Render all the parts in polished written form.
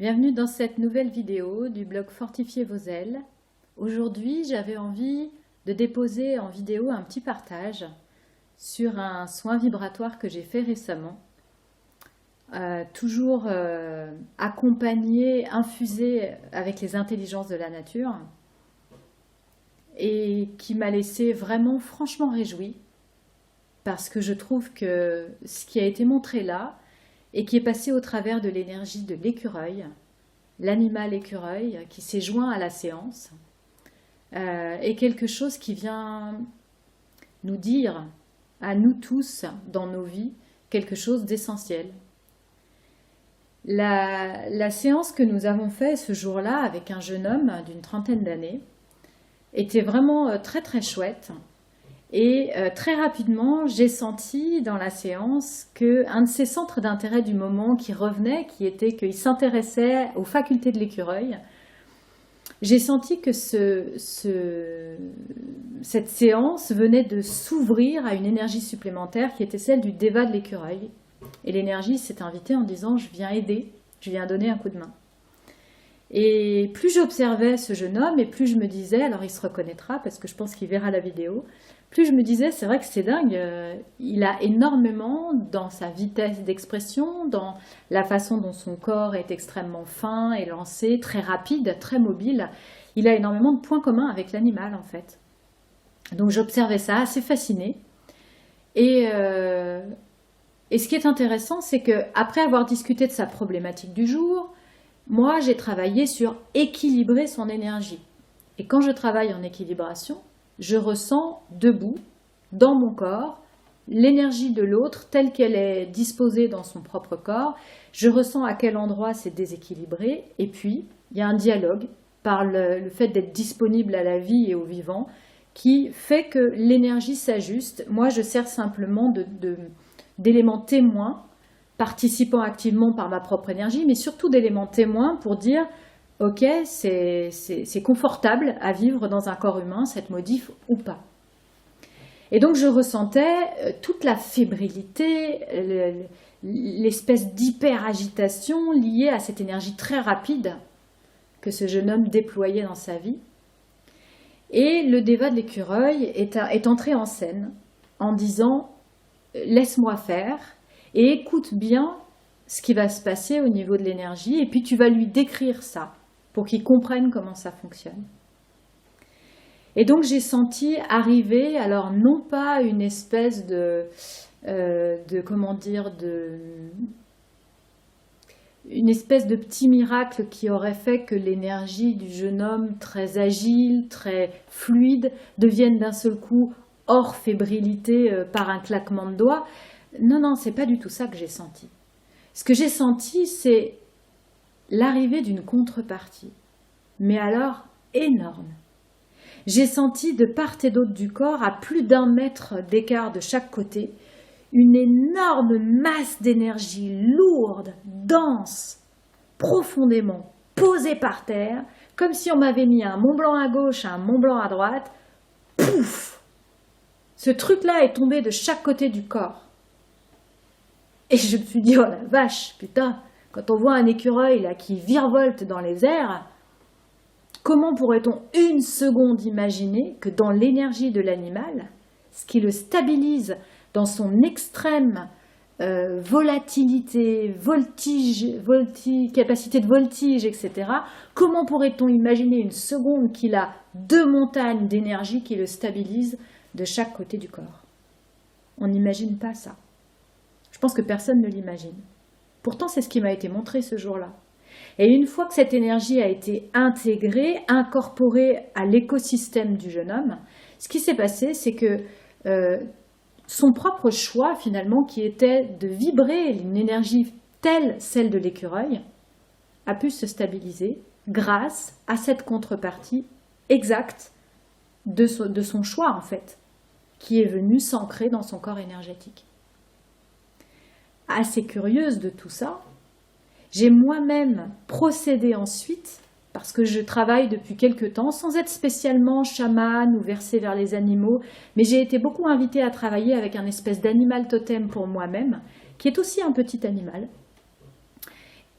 Bienvenue dans cette nouvelle vidéo du blog Fortifiez vos ailes. Aujourd'hui, j'avais envie de déposer en vidéo un petit partage sur un soin vibratoire que j'ai fait récemment. Toujours accompagné, infusé avec les intelligences de la nature et qui m'a laissé vraiment franchement réjouie parce que je trouve que ce qui a été montré là et qui est passé au travers de l'énergie de l'écureuil, l'animal écureuil qui s'est joint à la séance, est quelque chose qui vient nous dire, à nous tous, dans nos vies, quelque chose d'essentiel. La séance que nous avons faite ce jour-là avec un jeune homme d'une trentaine d'années était vraiment très très chouette. Et très rapidement, j'ai senti dans la séance qu'un de ces centres d'intérêt du moment qui revenait, qui était qu'il s'intéressait aux facultés de l'écureuil, j'ai senti que cette séance venait de s'ouvrir à une énergie supplémentaire qui était celle du déva de l'écureuil. Et l'énergie s'est invitée en disant « je viens aider, je viens donner un coup de main ». Et plus j'observais ce jeune homme et plus je me disais, alors il se reconnaîtra parce que je pense qu'il verra la vidéo, plus je me disais c'est vrai que c'est dingue, il a énormément dans sa vitesse d'expression, dans la façon dont son corps est extrêmement fin et lancé, très rapide, très mobile, il a énormément de points communs avec l'animal en fait. Donc j'observais ça assez fascinée et ce qui est intéressant c'est qu'après avoir discuté de sa problématique du jour, moi, j'ai travaillé sur équilibrer son énergie. Et quand je travaille en équilibration, je ressens debout, dans mon corps, l'énergie de l'autre telle qu'elle est disposée dans son propre corps. Je ressens à quel endroit c'est déséquilibré. Et puis, il y a un dialogue par le fait d'être disponible à la vie et au vivant qui fait que l'énergie s'ajuste. Moi, je sers simplement d'élément témoin participant activement par ma propre énergie, mais surtout d'éléments témoins pour dire « Ok, c'est confortable à vivre dans un corps humain, cette modif ou pas ». Et donc je ressentais toute la fébrilité, l'espèce d'hyper-agitation liée à cette énergie très rapide que ce jeune homme déployait dans sa vie. Et le déva de l'écureuil est entré en scène en disant « Laisse-moi faire ». Et écoute bien ce qui va se passer au niveau de l'énergie, et puis tu vas lui décrire ça, pour qu'il comprenne comment ça fonctionne. Et donc j'ai senti arriver, alors non pas une espèce une espèce de petit miracle qui aurait fait que l'énergie du jeune homme, très agile, très fluide, devienne d'un seul coup hors fébrilité par un claquement de doigts. Non, non, c'est pas du tout ça que j'ai senti. Ce que j'ai senti, c'est l'arrivée d'une contrepartie, mais alors énorme. J'ai senti de part et d'autre du corps, à plus d'1 mètre d'écart de chaque côté, une énorme masse d'énergie lourde, dense, profondément posée par terre, comme si on m'avait mis un Mont Blanc à gauche, un Mont Blanc à droite. Pouf! Ce truc-là est tombé de chaque côté du corps. Et je me suis dit, oh la vache, putain, quand on voit un écureuil là, qui virevolte dans les airs, comment pourrait-on une seconde imaginer que dans l'énergie de l'animal, ce qui le stabilise dans son extrême volatilité, capacité de voltige, etc., comment pourrait-on imaginer une seconde qu'il a 2 montagnes d'énergie qui le stabilisent de chaque côté du corps? On n'imagine pas ça. Je pense que personne ne l'imagine. Pourtant, c'est ce qui m'a été montré ce jour-là. Et une fois que cette énergie a été intégrée, incorporée à l'écosystème du jeune homme, ce qui s'est passé, c'est que son propre choix, finalement, qui était de vibrer une énergie telle celle de l'écureuil, a pu se stabiliser grâce à cette contrepartie exacte de son choix, en fait, qui est venue s'ancrer dans son corps énergétique. Assez curieuse de tout ça, j'ai moi-même procédé ensuite, parce que je travaille depuis quelque temps, sans être spécialement chamane ou versée vers les animaux, mais j'ai été beaucoup invitée à travailler avec un espèce d'animal totem pour moi-même, qui est aussi un petit animal.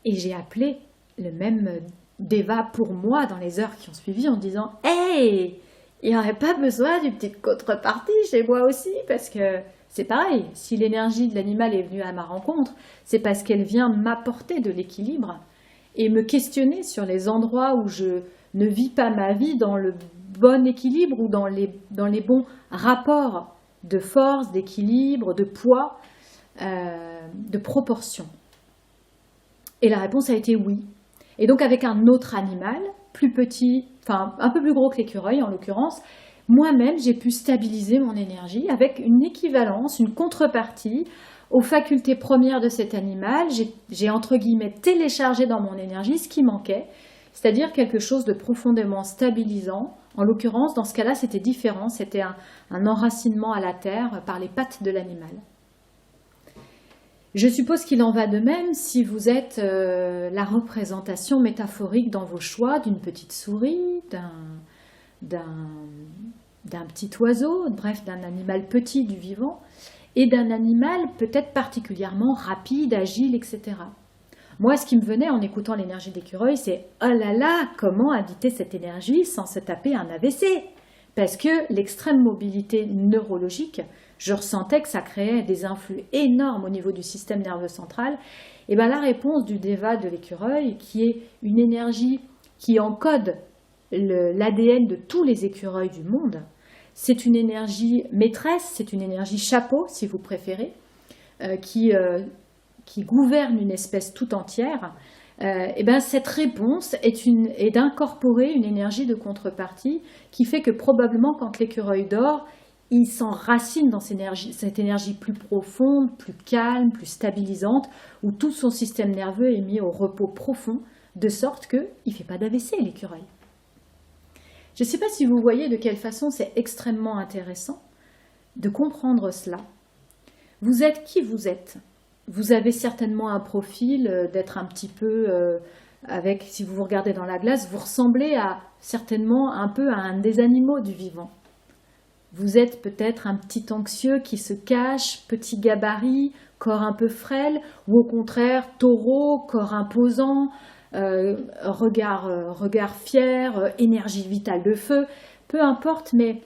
Et j'ai appelé le même débat pour moi dans les heures qui ont suivi en disant « Hey, il n'y aurait pas besoin d'une petite contrepartie chez moi aussi, parce que c'est pareil, si l'énergie de l'animal est venue à ma rencontre, c'est parce qu'elle vient m'apporter de l'équilibre et me questionner sur les endroits où je ne vis pas ma vie dans le bon équilibre ou dans les bons rapports de force, d'équilibre, de poids, de proportion. » Et la réponse a été oui. Et donc avec un autre animal, plus petit, enfin un peu plus gros que l'écureuil en l'occurrence, moi-même j'ai pu stabiliser mon énergie avec une équivalence, une contrepartie aux facultés premières de cet animal. J'ai entre guillemets téléchargé dans mon énergie ce qui manquait, c'est-à-dire quelque chose de profondément stabilisant. En l'occurrence, dans ce cas-là, c'était différent, c'était un enracinement à la terre par les pattes de l'animal. Je suppose qu'il en va de même si vous êtes la représentation métaphorique dans vos choix d'une petite souris, d'un petit oiseau, bref, d'un animal petit du vivant, et d'un animal peut-être particulièrement rapide, agile, etc. Moi, ce qui me venait en écoutant l'énergie d'écureuil, c'est « Oh là là, comment habiter cette énergie sans se taper un AVC ?» Parce que l'extrême mobilité neurologique, je ressentais que ça créait des influx énormes au niveau du système nerveux central. Et bien la réponse du Deva de l'écureuil, qui est une énergie qui encode l'ADN de tous les écureuils du monde, c'est une énergie maîtresse, c'est une énergie chapeau, si vous préférez, qui gouverne une espèce tout entière. Et ben cette réponse est d'incorporer une énergie de contrepartie qui fait que probablement quand l'écureuil dort, il s'enracine dans cette énergie plus profonde, plus calme, plus stabilisante, où tout son système nerveux est mis au repos profond, de sorte qu'il ne fait pas d'AVC, l'écureuil. Je ne sais pas si vous voyez de quelle façon c'est extrêmement intéressant de comprendre cela. Vous êtes qui vous êtes. Vous avez certainement un profil d'être un petit peu, si vous vous regardez dans la glace, vous ressemblez certainement un peu à un des animaux du vivant. Vous êtes peut-être un petit anxieux qui se cache, petit gabarit, corps un peu frêle, ou au contraire taureau, corps imposant, regard fier, énergie vitale de feu, peu importe, mais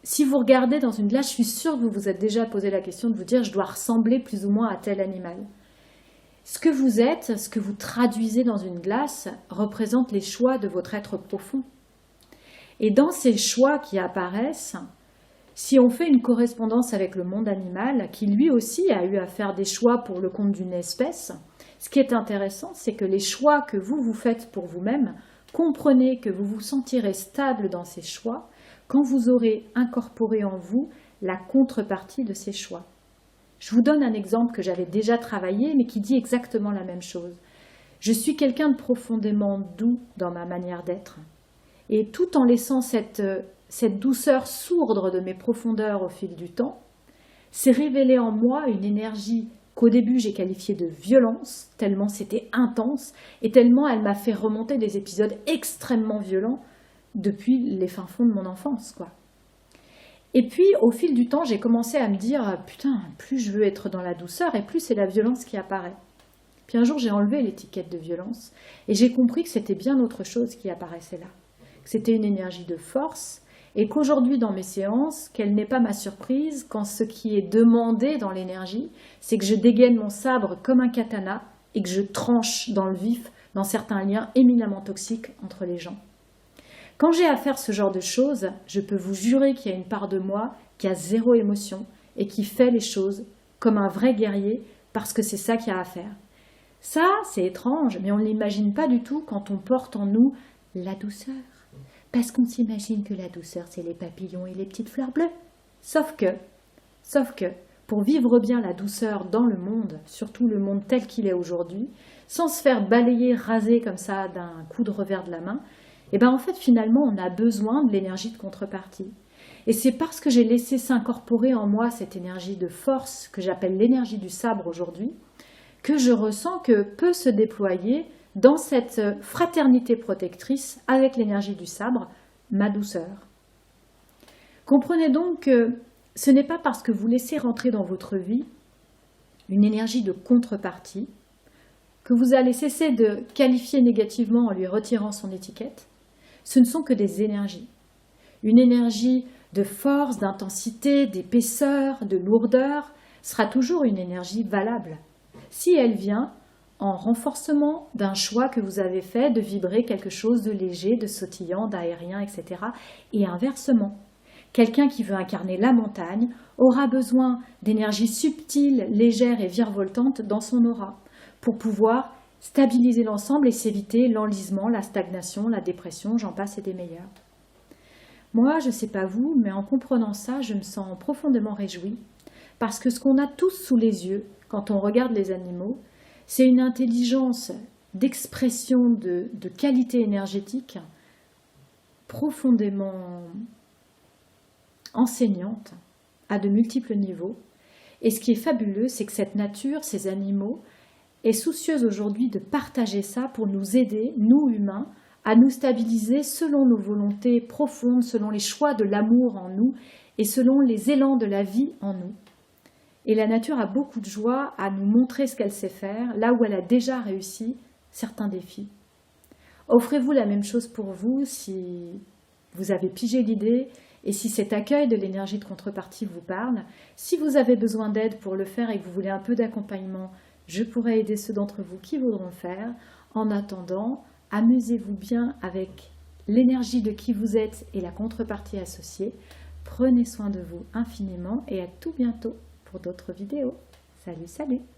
si vous regardez dans une glace, je suis sûre que vous vous êtes déjà posé la question de vous dire « je dois ressembler plus ou moins à tel animal ». Ce que vous êtes, ce que vous traduisez dans une glace, représente les choix de votre être profond. Et dans ces choix qui apparaissent, si on fait une correspondance avec le monde animal, qui lui aussi a eu à faire des choix pour le compte d'une espèce, ce qui est intéressant, c'est que les choix que vous faites pour vous-même, comprenez que vous vous sentirez stable dans ces choix quand vous aurez incorporé en vous la contrepartie de ces choix. Je vous donne un exemple que j'avais déjà travaillé, mais qui dit exactement la même chose. Je suis quelqu'un de profondément doux dans ma manière d'être. Et tout en laissant cette douceur sourdre de mes profondeurs au fil du temps, s'est révélée en moi une énergie qu'au début j'ai qualifiée de violence, tellement c'était intense, et tellement elle m'a fait remonter des épisodes extrêmement violents depuis les fins fonds de mon enfance, quoi. Et puis, au fil du temps, j'ai commencé à me dire « Putain, plus je veux être dans la douceur, et plus c'est la violence qui apparaît. » Puis un jour, j'ai enlevé l'étiquette de violence, et j'ai compris que c'était bien autre chose qui apparaissait là. Que c'était une énergie de force, et qu'aujourd'hui, dans mes séances, quelle n'est pas ma surprise quand ce qui est demandé dans l'énergie, c'est que je dégaine mon sabre comme un katana, et que je tranche dans le vif, dans certains liens éminemment toxiques entre les gens. Quand j'ai à faire ce genre de choses, je peux vous jurer qu'il y a une part de moi qui a zéro émotion et qui fait les choses comme un vrai guerrier parce que c'est ça qu'il y a à faire. Ça, c'est étrange, mais on ne l'imagine pas du tout quand on porte en nous la douceur. Parce qu'on s'imagine que la douceur, c'est les papillons et les petites fleurs bleues. Sauf que, pour vivre bien la douceur dans le monde, surtout le monde tel qu'il est aujourd'hui, sans se faire balayer, raser comme ça d'un coup de revers de la main, et bien en fait finalement on a besoin de l'énergie de contrepartie. Et c'est parce que j'ai laissé s'incorporer en moi cette énergie de force que j'appelle l'énergie du sabre aujourd'hui, que je ressens que peut se déployer dans cette fraternité protectrice avec l'énergie du sabre, ma douceur. Comprenez donc que ce n'est pas parce que vous laissez rentrer dans votre vie une énergie de contrepartie que vous allez cesser de qualifier négativement en lui retirant son étiquette, ce ne sont que des énergies. Une énergie de force, d'intensité, d'épaisseur, de lourdeur sera toujours une énergie valable. Si elle vient en renforcement d'un choix que vous avez fait de vibrer quelque chose de léger, de sautillant, d'aérien, etc. Et inversement, quelqu'un qui veut incarner la montagne aura besoin d'énergie subtile, légère et virevoltante dans son aura pour pouvoir stabiliser l'ensemble et s'éviter l'enlisement, la stagnation, la dépression, j'en passe et des meilleurs. Moi, je ne sais pas vous, mais en comprenant ça, je me sens profondément réjouie parce que ce qu'on a tous sous les yeux quand on regarde les animaux, c'est une intelligence d'expression de qualité énergétique profondément enseignante à de multiples niveaux. Et ce qui est fabuleux, c'est que cette nature, ces animaux, est soucieuse aujourd'hui de partager ça pour nous aider, nous humains, à nous stabiliser selon nos volontés profondes, selon les choix de l'amour en nous et selon les élans de la vie en nous. Et la nature a beaucoup de joie à nous montrer ce qu'elle sait faire, là où elle a déjà réussi certains défis. Offrez-vous la même chose pour vous si vous avez pigé l'idée et si cet accueil de l'énergie de contrepartie vous parle. Si vous avez besoin d'aide pour le faire et que vous voulez un peu d'accompagnement, je pourrais aider ceux d'entre vous qui voudront le faire. En attendant, amusez-vous bien avec l'énergie de qui vous êtes et la contrepartie associée. Prenez soin de vous infiniment et à tout bientôt pour d'autres vidéos. Salut, salut!